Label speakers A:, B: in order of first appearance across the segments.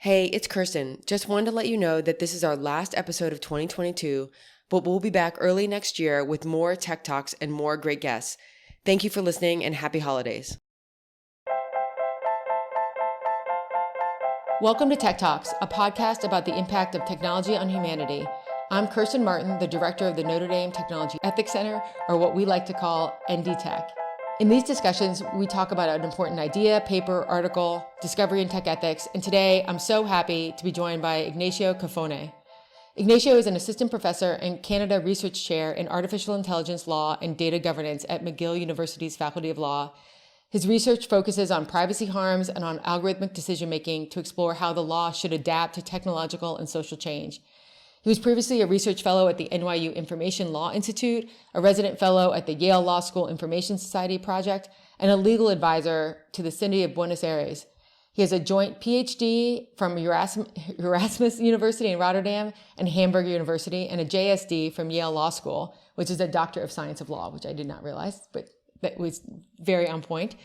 A: Hey, it's Kirsten. Just wanted to let you know that this is our last episode of 2022, but we'll be back early next year with more tech talks and more great guests. Thank you for listening and happy holidays. Welcome to Tech Talks, a podcast about the impact of technology on humanity. I'm Kirsten Martin, the director of the Notre Dame Technology Ethics Center, or what we like to call ND Tech. In these discussions, we talk about an important idea, paper, article, discovery in tech ethics, and today I'm so happy to be joined by Ignacio Cofone. Ignacio is an assistant professor and Canada Research Chair in Artificial Intelligence Law and Data Governance at McGill University's Faculty of Law. His research focuses on privacy harms and on algorithmic decision-making to explore how the law should adapt to technological and social change. He was previously a research fellow at the NYU Information Law Institute, a resident fellow at the Yale Law School Information Society Project, and a legal advisor to the City of Buenos Aires. He has a joint PhD from Erasmus University in Rotterdam and Hamburg University, and a JSD from Yale Law School, which is a Doctor of Science of Law, which I did not realize, but that was very on point.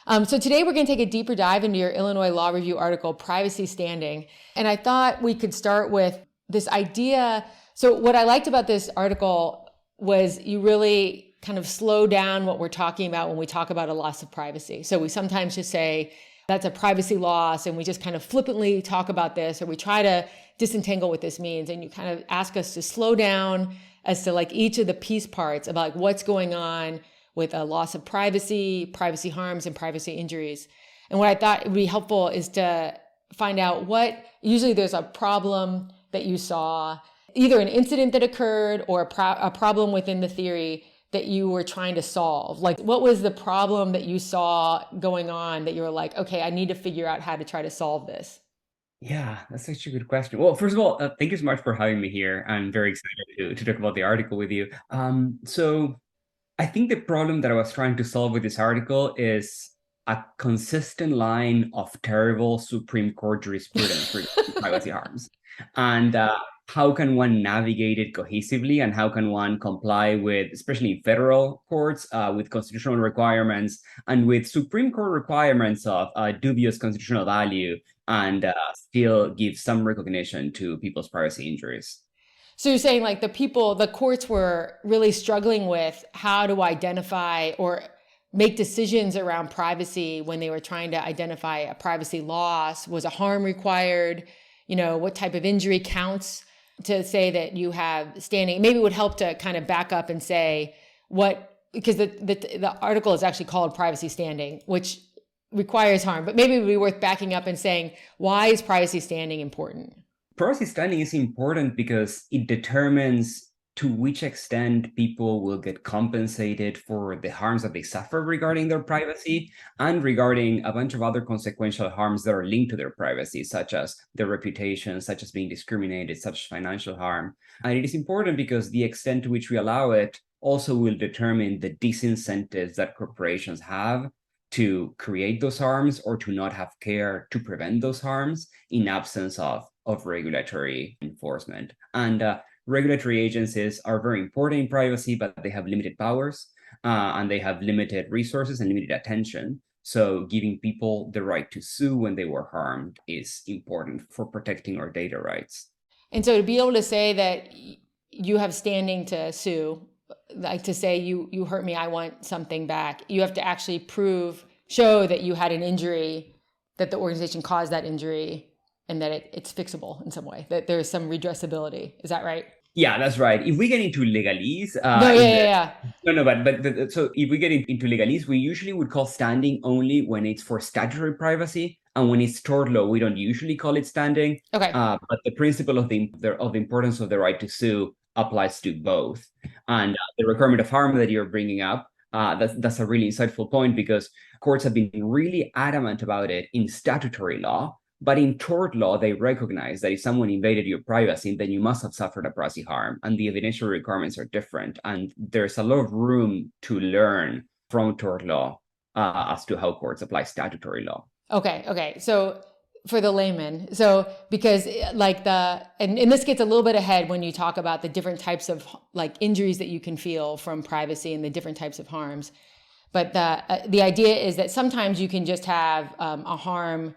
A: So today we're going to take a deeper dive into your Illinois Law Review article, Privacy Standing. And I thought we could start with this idea. So what I liked about this article was you really kind of slow down what we're talking about when we talk about a loss of privacy. So we sometimes just say that's a privacy loss and we just kind of flippantly talk about this, or we try to disentangle what this means. And you kind of ask us to slow down as to like each of the piece parts about like what's going on with a loss of privacy, privacy harms, and privacy injuries. And what I thought would be helpful is to find out usually there's a problem that you saw, either an incident that occurred or a problem within the theory that you were trying to solve. Like, what was the problem that you saw going on that you were like, okay, I need to figure out how to try to solve this?
B: Yeah, that's such a good question. Well, first of all, thank you so much for having me here. I'm very excited to talk about the article with you. So I think the problem that I was trying to solve with this article is a consistent line of terrible Supreme Court jurisprudence regarding privacy harms. And how can one navigate it cohesively, and how can one comply with, especially federal courts, with constitutional requirements and with Supreme Court requirements of dubious constitutional value, and still give some recognition to people's privacy injuries.
A: So you're saying like the courts were really struggling with how to identify or make decisions around privacy when they were trying to identify a privacy loss. Was a harm required? What type of injury counts to say that you have standing? Maybe it would help to kind of back up and say because the article is actually called Privacy Standing, which requires harm, but maybe it would be worth backing up and saying, why is privacy standing important?
B: Privacy standing is important because it determines to which extent people will get compensated for the harms that they suffer regarding their privacy, and regarding a bunch of other consequential harms that are linked to their privacy, such as their reputation, such as being discriminated, such as financial harm. And it is important because the extent to which we allow it also will determine the disincentives that corporations have to create those harms or to not have care to prevent those harms in absence of regulatory enforcement. And regulatory agencies are very important in privacy, but they have limited powers, and they have limited resources and limited attention. So giving people the right to sue when they were harmed is important for protecting our data rights.
A: And so to be able to say that you have standing to sue, like to say you hurt me, I want something back, you have to actually show that you had an injury, that the organization caused that injury, and that it's fixable in some way, that there's some redressability. Is that right?
B: Yeah, that's right. If we get into legalese,
A: No, yeah.
B: so if we get into legalese, we usually would call standing only when it's for statutory privacy, and when it's tort law, we don't usually call it standing.
A: Okay.
B: But the principle of the importance of the right to sue applies to both. And the requirement of harm that you're bringing up, that's a really insightful point, because courts have been really adamant about it in statutory law. But in tort law, they recognize that if someone invaded your privacy, then you must have suffered a privacy harm, and the evidentiary requirements are different. And there's a lot of room to learn from tort law as to how courts apply statutory law.
A: Okay. So for the layman, because and this gets a little bit ahead when you talk about the different types of like injuries that you can feel from privacy and the different types of harms. But the idea is that sometimes you can just have a harm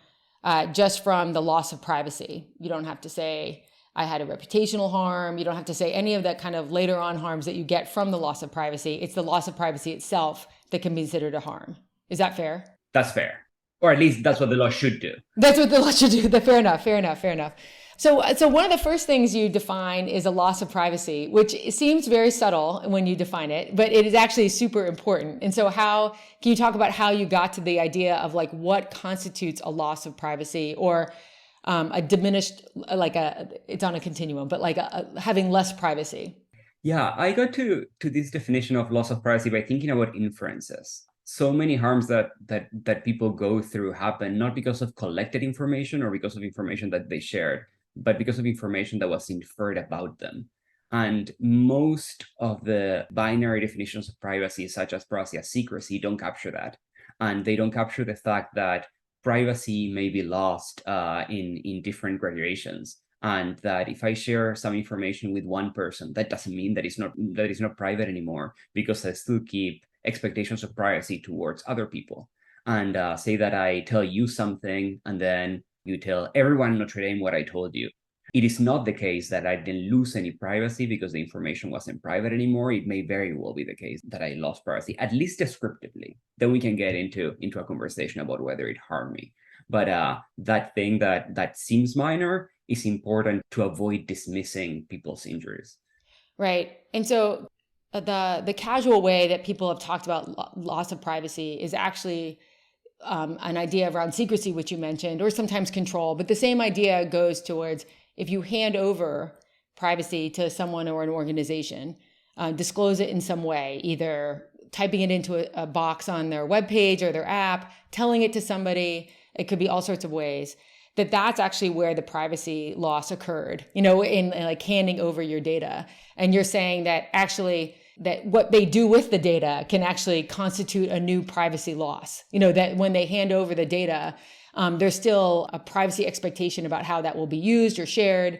A: just from the loss of privacy. You don't have to say, I had a reputational harm. You don't have to say any of that kind of later on harms that you get from the loss of privacy. It's the loss of privacy itself that can be considered a harm. Is that fair?
B: That's fair. Or at least that's what the law should do.
A: That's what the law should do. Fair enough. So one of the first things you define is a loss of privacy, which seems very subtle when you define it, but it is actually super important. And so can you talk about how you got to the idea of like what constitutes a loss of privacy, or a diminished, it's on a continuum, but having less privacy?
B: Yeah, I got to this definition of loss of privacy by thinking about inferences. So many harms that people go through happen not because of collected information or because of information that they shared, but because of information that was inferred about them. And most of the binary definitions of privacy, such as privacy as secrecy, don't capture that. And they don't capture the fact that privacy may be lost in different gradations. And that if I share some information with one person, that doesn't mean that it's not private anymore, because I still keep expectations of privacy towards other people. And say that I tell you something and then you tell everyone in Notre Dame what I told you. It is not the case that I didn't lose any privacy because the information wasn't private anymore. It may very well be the case that I lost privacy, at least descriptively. Then we can get into a conversation about whether it harmed me. But that thing that seems minor is important to avoid dismissing people's injuries.
A: Right. And so the casual way that people have talked about loss of privacy is actually an idea around secrecy, which you mentioned, or sometimes control. But the same idea goes towards if you hand over privacy to someone or an organization, disclose it in some way, either typing it into a box on their webpage or their app, telling it to somebody. It could be all sorts of ways. That's actually where the privacy loss occurred, in like handing over your data. And you're saying that actually that what they do with the data can actually constitute a new privacy loss. That when they hand over the data, there's still a privacy expectation about how that will be used or shared.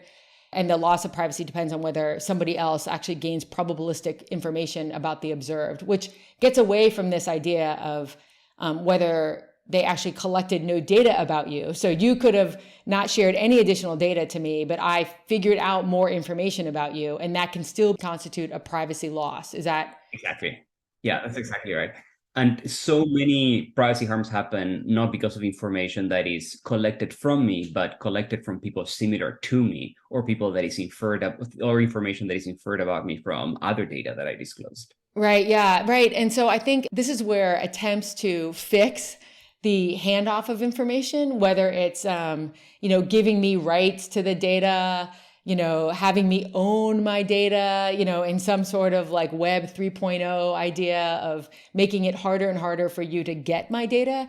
A: And the loss of privacy depends on whether somebody else actually gains probabilistic information about the observed, which gets away from this idea of whether they actually collected no data about you. So you could have not shared any additional data to me, but I figured out more information about you, and that can still constitute a privacy loss. Is that?
B: Exactly. Yeah, that's exactly right. And so many privacy harms happen not because of information that is collected from me, but collected from people similar to me, or people that is inferred, or information that is inferred about me from other data that I disclosed.
A: Right. Yeah. Right. And so I think this is where attempts to fix the handoff of information, whether it's, giving me rights to the data, having me own my data, in some sort of like Web 3.0 idea of making it harder and harder for you to get my data,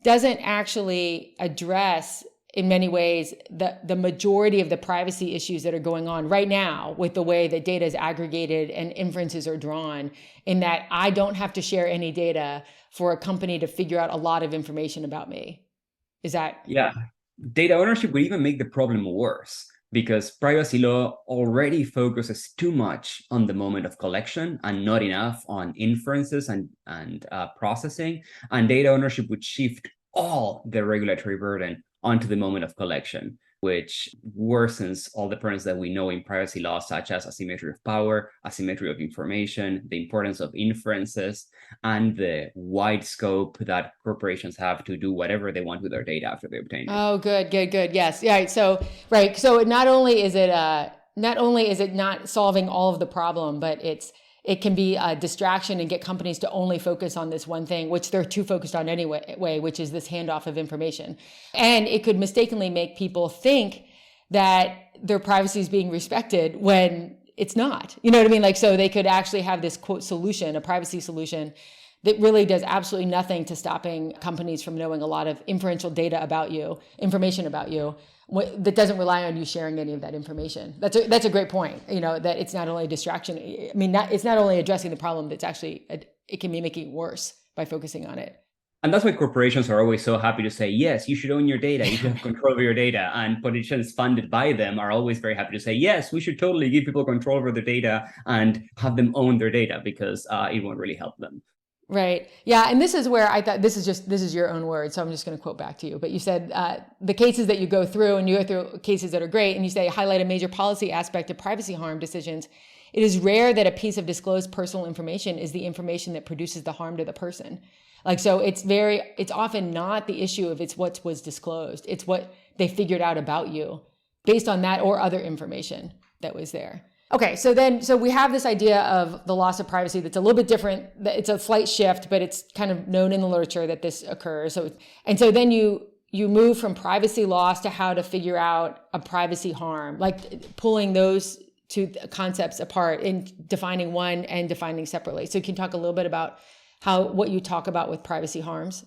A: doesn't actually address, in many ways, the majority of the privacy issues that are going on right now with the way that data is aggregated and inferences are drawn, in that I don't have to share any data for a company to figure out a lot of information about me. Is that?
B: Yeah. Data ownership would even make the problem worse, because privacy law already focuses too much on the moment of collection and not enough on inferences and processing. And data ownership would shift all the regulatory burden onto the moment of collection, which worsens all the problems that we know in privacy law, such as asymmetry of power, asymmetry of information, the importance of inferences, and the wide scope that corporations have to do whatever they want with their data after they obtain it.
A: Oh, good. Yes. Yeah. So, right. So not only is it not solving all of the problem, but it can be a distraction and get companies to only focus on this one thing, which they're too focused on anyway, which is this handoff of information. And it could mistakenly make people think that their privacy is being respected when it's not. You know what I mean? So they could actually have this quote solution, a privacy solution, that really does absolutely nothing to stopping companies from knowing a lot of inferential data about you, information about you, that doesn't rely on you sharing any of that information. That's a great point. That it's not only a distraction. I mean, it's not only addressing the problem, it's actually it can be making it worse by focusing on it.
B: And that's why corporations are always so happy to say, yes, you should own your data. You should have control over your data. And politicians funded by them are always very happy to say, yes, we should totally give people control over their data and have them own their data, because it won't really help them.
A: Right. Yeah. And this is where I thought this is your own word. So I'm just going to quote back to you. But you said the cases that you go through, and you go through cases that are great, and you say highlight a major policy aspect of privacy harm decisions. It is rare that a piece of disclosed personal information is the information that produces the harm to the person. Like, so it's often not the issue of it's what was disclosed. It's what they figured out about you based on that or other information that was there. Okay, so we have this idea of the loss of privacy that's a little bit different. It's a slight shift, but it's kind of known in the literature that this occurs. So then you move from privacy loss to how to figure out a privacy harm, like pulling those two concepts apart and defining one and defining separately. So you can talk a little bit about what you talk about with privacy harms.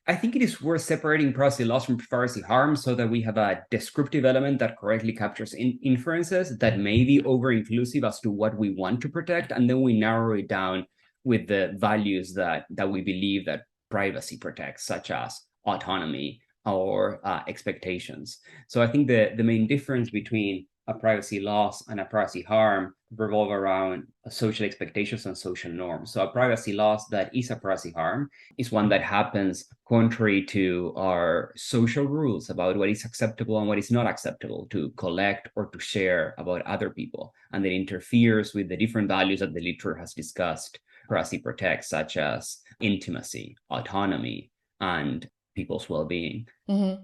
B: I think it is worth separating privacy loss from privacy harm so that we have a descriptive element that correctly captures inferences that may be over-inclusive as to what we want to protect, and then we narrow it down with the values that we believe that privacy protects, such as autonomy or expectations. So I think the main difference between a privacy loss and a privacy harm revolve around social expectations and social norms. So a privacy loss that is a privacy harm is one that happens contrary to our social rules about what is acceptable and what is not acceptable to collect or to share about other people, and that interferes with the different values that the literature has discussed privacy protects, such as intimacy, autonomy, and people's well-being.
A: Mm-hmm.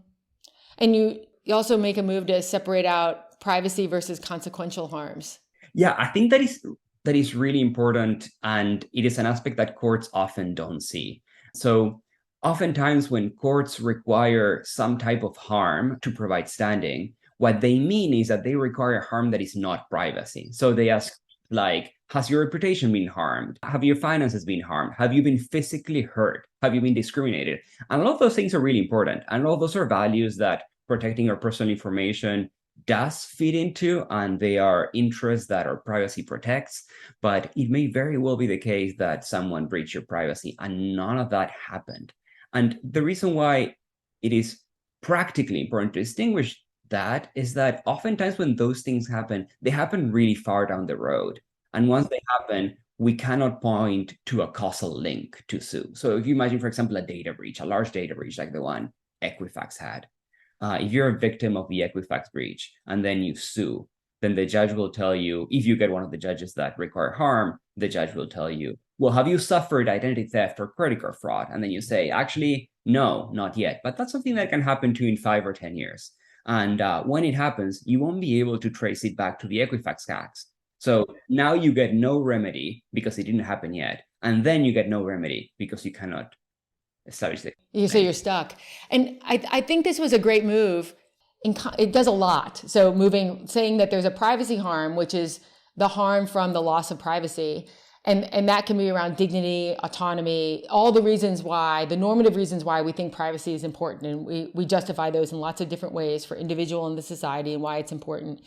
A: And you also make a move to separate out privacy versus consequential harms.
B: Yeah, I think that is really important, and it is an aspect that courts often don't see. So oftentimes when courts require some type of harm to provide standing, what they mean is that they require harm that is not privacy. So they ask, like, has your reputation been harmed? Have your finances been harmed? Have you been physically hurt? Have you been discriminated? And a lot of those things are really important. And all of those are values that protecting our personal information does fit into, and they are interests that our privacy protects. But it may very well be the case that someone breached your privacy and none of that happened. And the reason why it is practically important to distinguish that is that oftentimes when those things happen, they happen really far down the road. And once they happen, we cannot point to a causal link to sue. So if you imagine, for example, a data breach, a large data breach like the one Equifax had, if you're a victim of the Equifax breach and then you sue, then the judge will tell you, if you get one of the judges that require harm, the judge will tell you, well, have you suffered identity theft or credit card fraud? And then you say, actually, no, not yet. But that's something that can happen to you in 5 or 10 years. And when it happens, you won't be able to trace it back to the Equifax hacks. So now you get no remedy because it didn't happen yet. And then you get no remedy because you cannot establish it.
A: You say you're stuck. And I think this was a great move. It does a lot. So saying that there's a privacy harm, which is the harm from the loss of privacy. And that can be around dignity, autonomy, all the reasons why, the normative reasons why we think privacy is important. And we justify those in lots of different ways for individual and the society and why it's important.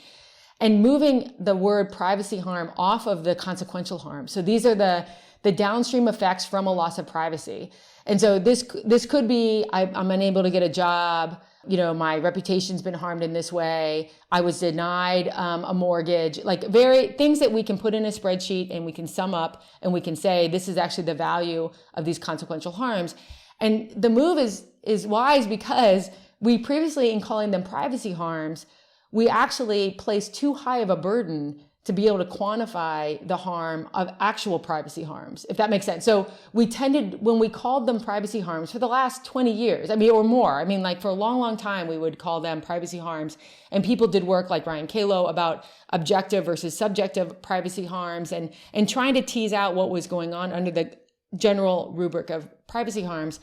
A: And moving the word privacy harm off of the consequential harm. So these are the downstream effects from a loss of privacy. And so this could be, I'm unable to get a job. My reputation's been harmed in this way. I was denied a mortgage, like things that we can put in a spreadsheet and we can sum up and we can say, this is actually the value of these consequential harms. And the move is wise because we previously, in calling them privacy harms, we actually placed too high of a burden to be able to quantify the harm of actual privacy harms, if that makes sense. So we tended, when we called them privacy harms for the last 20 years, or more, like for a long, long time, we would call them privacy harms. And people did work like Ryan Calo about objective versus subjective privacy harms and trying to tease out what was going on under the general rubric of privacy harms.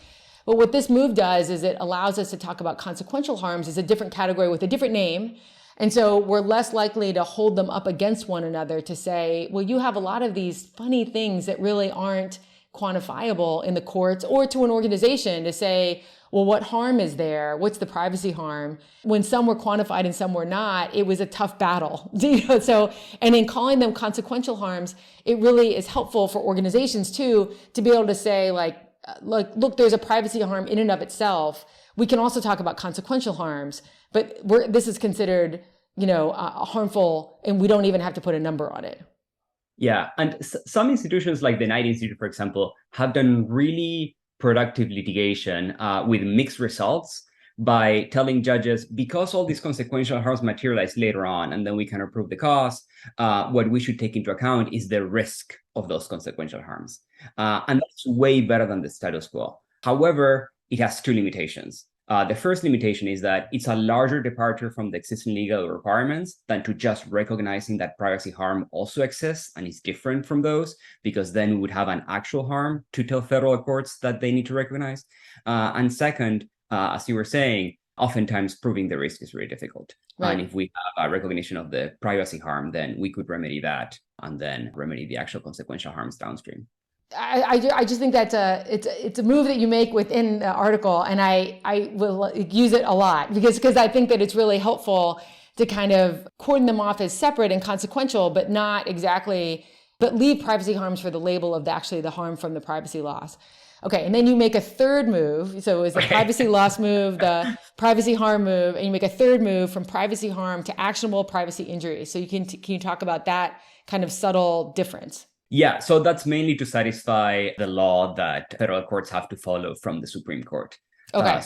A: But what this move does is it allows us to talk about consequential harms as a different category with a different name. And so we're less likely to hold them up against one another to say, well, you have a lot of these funny things that really aren't quantifiable in the courts or to an organization to say, well, what harm is there? What's the privacy harm? When some were quantified and some were not, it was a tough battle. And in calling them consequential harms, it really is helpful for organizations too, to be able to say look, there's a privacy harm in and of itself. We can also talk about consequential harms, but this is considered, harmful, and we don't even have to put a number on it.
B: Yeah, and some institutions like the Knight Institute, for example, have done really productive litigation with mixed results by telling judges, because all these consequential harms materialize later on, and then we can prove the cause, what we should take into account is the risk of those consequential harms. And that's way better than the status quo. However, it has two limitations. The first limitation is that it's a larger departure from the existing legal requirements than to just recognizing that privacy harm also exists and is different from those, because then we would have an actual harm to tell federal courts that they need to recognize. And second, as you were saying, oftentimes proving the risk is very difficult.
A: Right.
B: And if we have a recognition of the privacy harm, then we could remedy that and then remedy the actual consequential harms downstream.
A: I just think that's it's a move that you make within the article, and I will use it a lot because I think that it's really helpful to kind of cordon them off as separate and consequential, but not exactly, but leave privacy harms for the label of actually the harm from the privacy loss. Okay, and then you make a third move. So it was the privacy loss move, the privacy harm move, and you make a third move from privacy harm to actionable privacy injury. So can you talk about that kind of subtle difference?
B: Yeah, so that's mainly to satisfy the law that federal courts have to follow from the Supreme Court.
A: Okay.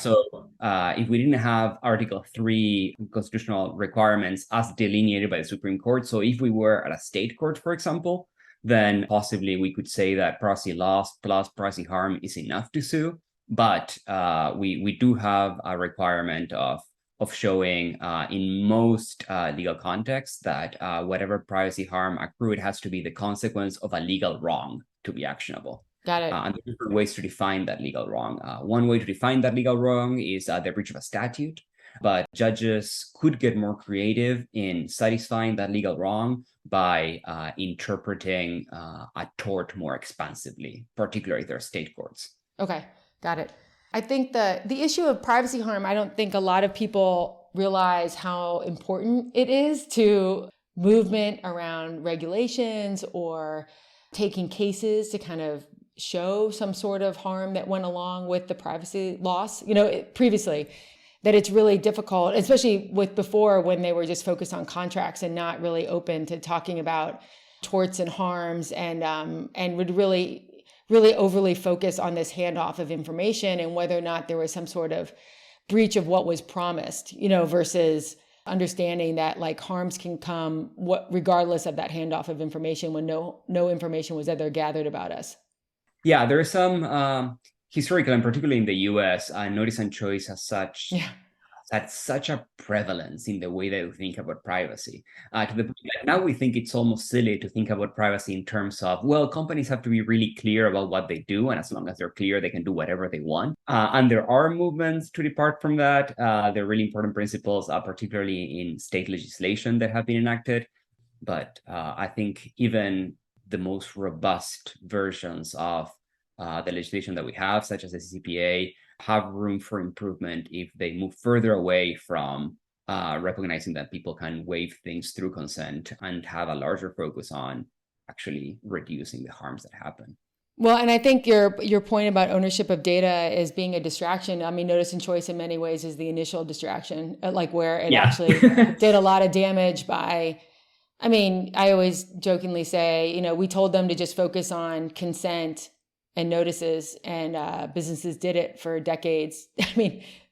B: If we didn't have Article 3 constitutional requirements as delineated by the Supreme Court, so if we were at a state court, for example, then possibly we could say that privacy loss plus privacy harm is enough to sue. But we do have a requirement of showing in most legal contexts that whatever privacy harm accrued has to be the consequence of a legal wrong to be actionable.
A: Got it.
B: And there are different ways to define that legal wrong. One way to define that legal wrong is the breach of a statute, but judges could get more creative in satisfying that legal wrong by interpreting a tort more expansively, particularly their state courts.
A: Okay, got it. I think the issue of privacy harm, I don't think a lot of people realize how important it is to movement around regulations or taking cases to kind of show some sort of harm that went along with the privacy loss. Previously, that it's really difficult, especially with before when they were just focused on contracts and not really open to talking about torts and harms, and would really overly focus on this handoff of information and whether or not there was some sort of breach of what was promised, versus understanding that like harms can come regardless of that handoff of information when no information was ever gathered about us.
B: Yeah, there are some historical, and particularly in the US, notice and choice has had such a prevalence in the way that we think about privacy. To the point that now we think it's almost silly to think about privacy in terms of, well, companies have to be really clear about what they do, and as long as they're clear, they can do whatever they want. And there are movements to depart from that. There are really important principles, particularly in state legislation that have been enacted. But I think even the most robust versions of the legislation that we have, such as the CCPA, have room for improvement if they move further away from recognizing that people can waive things through consent and have a larger focus on actually reducing the harms that happen.
A: Well, and I think your point about ownership of data is being a distraction. I mean, notice and choice in many ways is the initial distraction, like where it actually did a lot of damage by, I always jokingly say, we told them to just focus on consent and notices, and businesses did it for decades.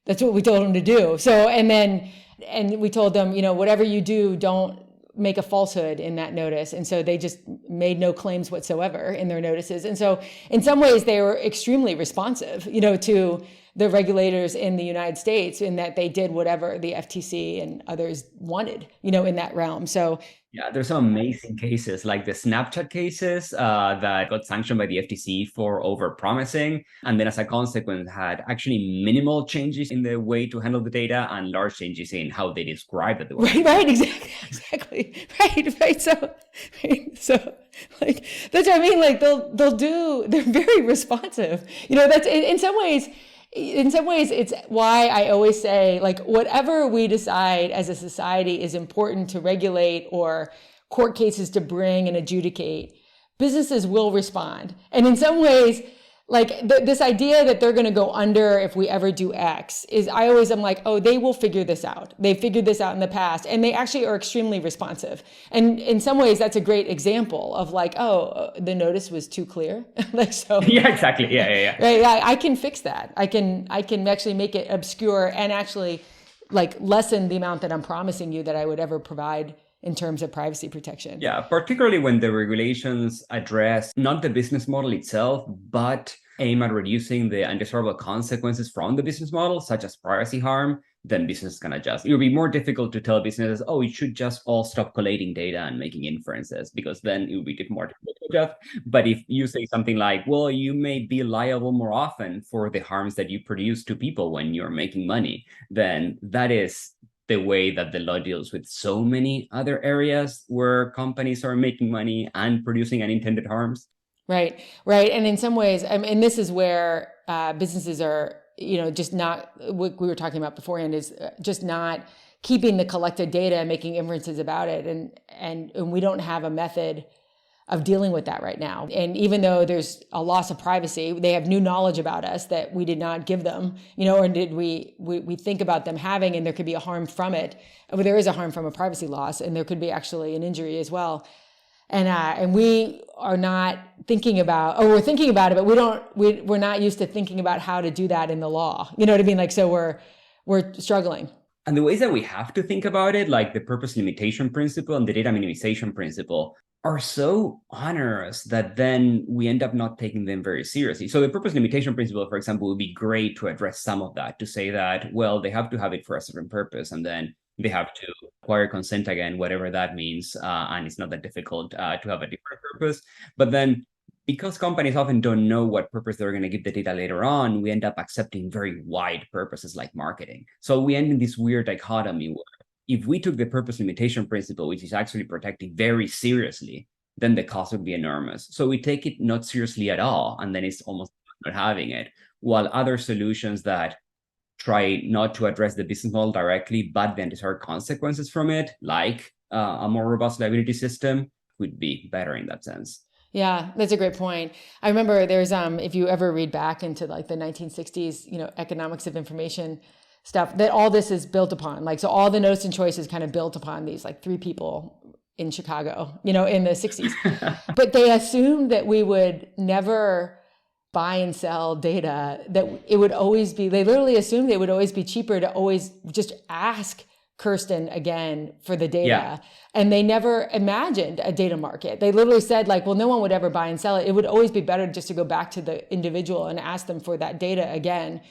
A: That's what we told them to do. So, and we told them, whatever you do, don't make a falsehood in that notice. And so they just made no claims whatsoever in their notices. And so in some ways they were extremely responsive, to the regulators in the United States, in that they did whatever the FTC and others wanted, in that realm. So
B: yeah, there's some amazing cases like the Snapchat cases that got sanctioned by the FTC for over-promising, and then as a consequence had actually minimal changes in the way to handle the data and large changes in how they describe it.
A: Right, exactly. Right. So like that's what I mean. Like they're very responsive. That's in some ways. In some ways, it's why I always say, like, whatever we decide as a society is important to regulate or court cases to bring and adjudicate, businesses will respond. And in some ways, this idea that they're going to go under if we ever do X is, I'm like, oh, they will figure this out. They figured this out in the past, and they actually are extremely responsive. And in some ways, that's a great example of like, oh, the notice was too clear.
B: Yeah, exactly. Yeah.
A: Right. Yeah, I can fix that. I can actually make it obscure and actually like lessen the amount that I'm promising you that I would ever provide in terms of privacy protection.
B: Yeah, particularly when the regulations address not the business model itself, but aim at reducing the undesirable consequences from the business model, such as privacy harm, then businesses can adjust. It will be more difficult to tell businesses, oh, it should just all stop collating data and making inferences, because then it will be more difficult to adjust. But if you say something like, well, you may be liable more often for the harms that you produce to people when you're making money, then that is the way that the law deals with so many other areas where companies are making money and producing unintended harms.
A: Right. And in some ways, and this is where businesses are, just not, what we were talking about beforehand is just not keeping the collected data and making inferences about it. And we don't have a method of dealing with that right now. And even though there's a loss of privacy, they have new knowledge about us that we did not give them, or did we think about them having, and there could be a harm from it. But there is a harm from a privacy loss, and there could be actually an injury as well. And we are not thinking about, or we're thinking about it, but we're not used to thinking about how to do that in the law. You know what I mean? Like, so we're struggling.
B: And the ways that we have to think about it, like the purpose limitation principle and the data minimization principle, are so onerous that then we end up not taking them very seriously. So the purpose limitation principle, for example, would be great to address some of that, to say that, well, they have to have it for a certain purpose, and then they have to acquire consent again, whatever that means. And it's not that difficult to have a different purpose. But then because companies often don't know what purpose they're going to give the data later on, we end up accepting very wide purposes like marketing. So we end in this weird dichotomy where if we took the purpose limitation principle, which is actually protected very seriously, then the cost would be enormous. So we take it not seriously at all, and then it's almost not having it. While other solutions that try not to address the business model directly, but the undesired consequences from it, like a more robust liability system, would be better in that sense.
A: Yeah, that's a great point. I remember there's, if you ever read back into like the 1960s, economics of information stuff, that all this is built upon. Like, so all the notice and choice is kind of built upon these like three people in Chicago, in the 60s. But they assumed that we would never buy and sell data, that it would always be, they literally assumed it would always be cheaper to always just ask Kirsten again for the data.
B: Yeah.
A: And they never imagined a data market. They literally said like, well, no one would ever buy and sell it. It would always be better just to go back to the individual and ask them for that data again,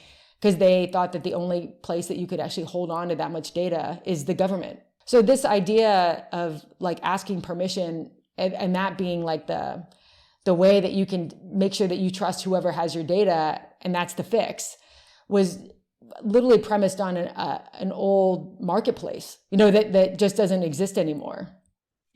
A: because they thought that the only place that you could actually hold on to that much data is the government. So this idea of like asking permission and that being like the way that you can make sure that you trust whoever has your data, and that's the fix, was literally premised on an old marketplace, that just doesn't exist anymore.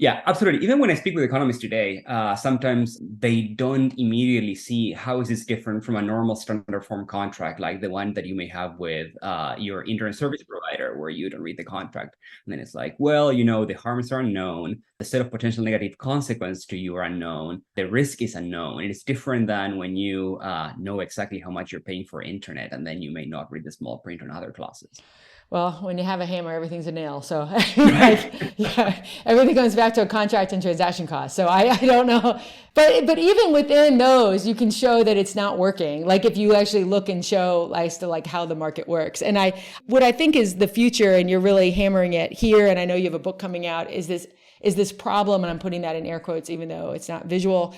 B: Yeah, absolutely. Even when I speak with economists today, sometimes they don't immediately see how is this different from a normal standard form contract, like the one that you may have with your internet service provider, where you don't read the contract. And then it's like, well, the harms are unknown. The set of potential negative consequences to you are unknown. The risk is unknown. It is different than when you know exactly how much you're paying for internet, and then you may not read the small print on other clauses.
A: Well, when you have a hammer, everything's a nail. So everything comes back to a contract and transaction cost. So I don't know. But even within those, you can show that it's not working. Like if you actually look and show as to like how the market works. And what I think is the future, and you're really hammering it here, and I know you have a book coming out, is this problem, and I'm putting that in air quotes, even though it's not visual,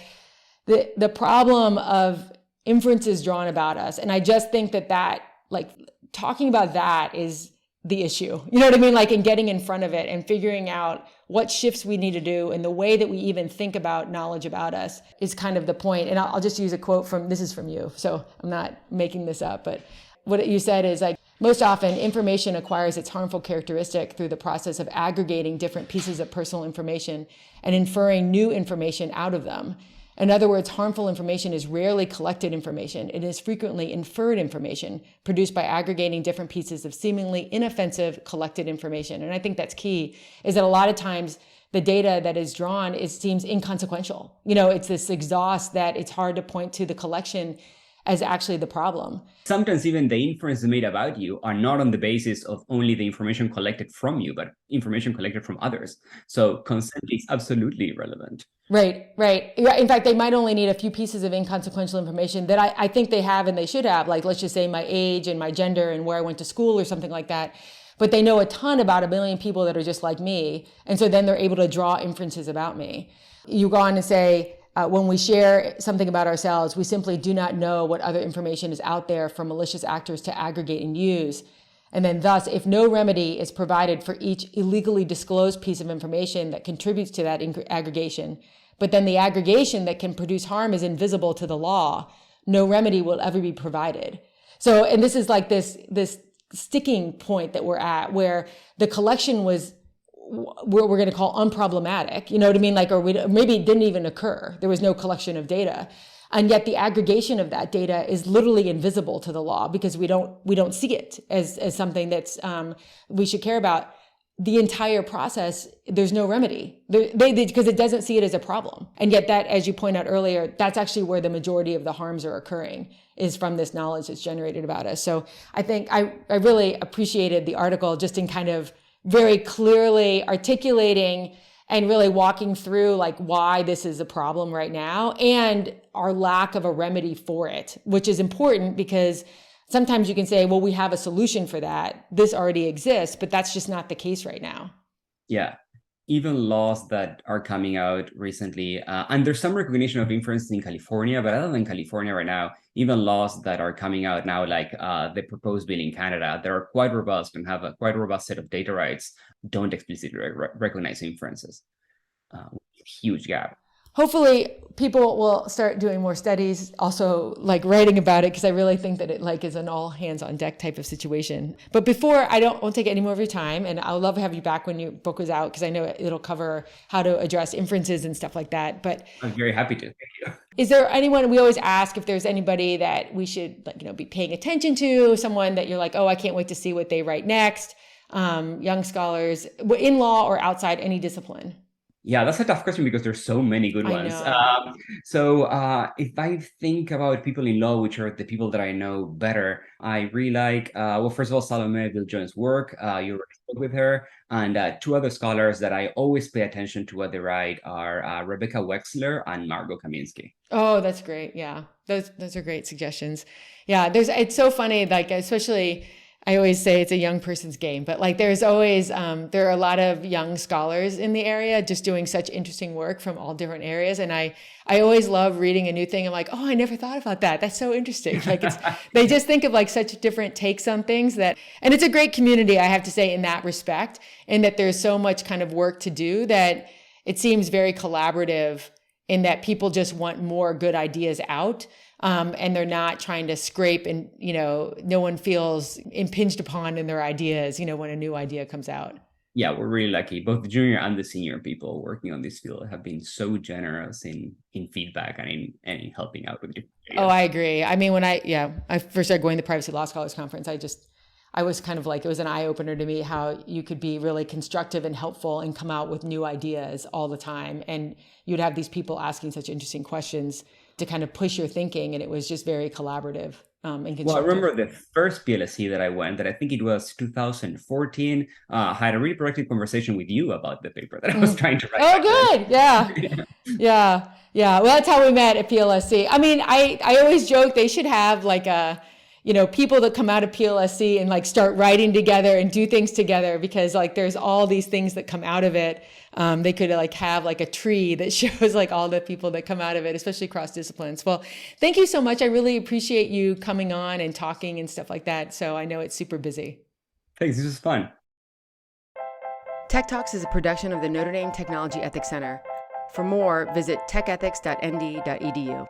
A: the problem of inferences drawn about us. And I just think that like talking about that is the issue. You know what I mean? Like, in getting in front of it and figuring out what shifts we need to do, and the way that we even think about knowledge about us is kind of the point. And I'll just use a quote this is from you, so I'm not making this up, but what you said is like, most often information acquires its harmful characteristic through the process of aggregating different pieces of personal information and inferring new information out of them. In other words, harmful information is rarely collected information. It is frequently inferred information produced by aggregating different pieces of seemingly inoffensive collected information. And I think that's key, is that a lot of times the data that is drawn seems inconsequential. It's this exhaust that it's hard to point to the collection as actually the problem.
B: Sometimes even the inferences made about you are not on the basis of only the information collected from you, but information collected from others. So consent is absolutely irrelevant.
A: Right, right. Yeah, in fact, they might only need a few pieces of inconsequential information that I think they have and they should have, like let's just say my age and my gender and where I went to school or something like that. But they know a ton about a million people that are just like me. And so then they're able to draw inferences about me. You go on to say, when we share something about ourselves, we simply do not know what other information is out there for malicious actors to aggregate and use. And then thus, if no remedy is provided for each illegally disclosed piece of information that contributes to that aggregation, but then the aggregation that can produce harm is invisible to the law, no remedy will ever be provided. So, and this is like this sticking point that we're at, where the collection was what we're going to call unproblematic, you know what I mean? Like, or maybe it didn't even occur. There was no collection of data. And yet the aggregation of that data is literally invisible to the law because we don't see it as something that's, we should care about. The entire process, there's no remedy because it doesn't see it as a problem. And yet that, as you point out earlier, that's actually where the majority of the harms are occurring, is from this knowledge that's generated about us. So I think I really appreciated the article just in kind of very clearly articulating and really walking through like why this is a problem right now and our lack of a remedy for it, which is important because sometimes you can say, well, we have a solution for that. This already exists, but that's just not the case right now.
B: Yeah. Even laws that are coming out recently, and there's some recognition of inference in California, but other than California right now, even laws that are coming out now, like the proposed bill in Canada, that are quite robust and have a quite robust set of data rights, don't explicitly recognize inferences. Huge gap.
A: Hopefully people will start doing more studies, also like writing about it, because I really think that it like is an all hands on deck type of situation. But before, I won't take any more of your time, and I'll love to have you back when your book is out, because I know it'll cover how to address inferences and stuff like that. But
B: I'm very happy to. Thank you.
A: Is there anyone, we always ask if there's anybody that we should be paying attention to, someone that you're like, oh, I can't wait to see what they write next, young scholars in law or outside any discipline?
B: Yeah, that's a tough question because there's so many good ones. So if I think about people in law, which are the people that I know better, I really like, well, first of all, Salome Ville-Jones' work. You already spoke with her. And two other scholars that I always pay attention to what they write are Rebecca Wexler and Margot Kaminsky. Oh,
A: that's great. Yeah, those are great suggestions. Yeah, it's so funny, like especially, I always say it's a young person's game, but like there's always, there are a lot of young scholars in the area just doing such interesting work from all different areas. And I always love reading a new thing. I'm like, oh, I never thought about that. That's so interesting. Like they just think of like such different takes on things and it's a great community, I have to say, in that respect, and that there's so much kind of work to do that it seems very collaborative in that people just want more good ideas out. And they're not trying to scrape and, no one feels impinged upon in their ideas, when a new idea comes out. Yeah, we're really lucky. Both the junior and the senior people working on this field have been so generous in feedback and in helping out with different ideas. Oh, I agree. I mean, when I first started going to the Privacy Law Scholars Conference, I was kind of like, it was an eye-opener to me how you could be really constructive and helpful and come out with new ideas all the time. And you'd have these people asking such interesting questions to kind of push your thinking. And it was just very collaborative and constructive. Well, I remember the first PLSC that I went, that I think it was 2014, had a really productive conversation with you about the paper that I was trying to write. Oh, good. Yeah. Yeah. Well, that's how we met at PLSC. I mean, I always joke they should have like people that come out of PLSC and like start writing together and do things together, because like there's all these things that come out of it. They could like have like a tree that shows like all the people that come out of it, especially cross disciplines. Well, thank you so much. I really appreciate you coming on and talking and stuff like that. So I know it's super busy. Thanks. This was fun. Tech Talks is a production of the Notre Dame Technology Ethics Center. For more, visit techethics.nd.edu.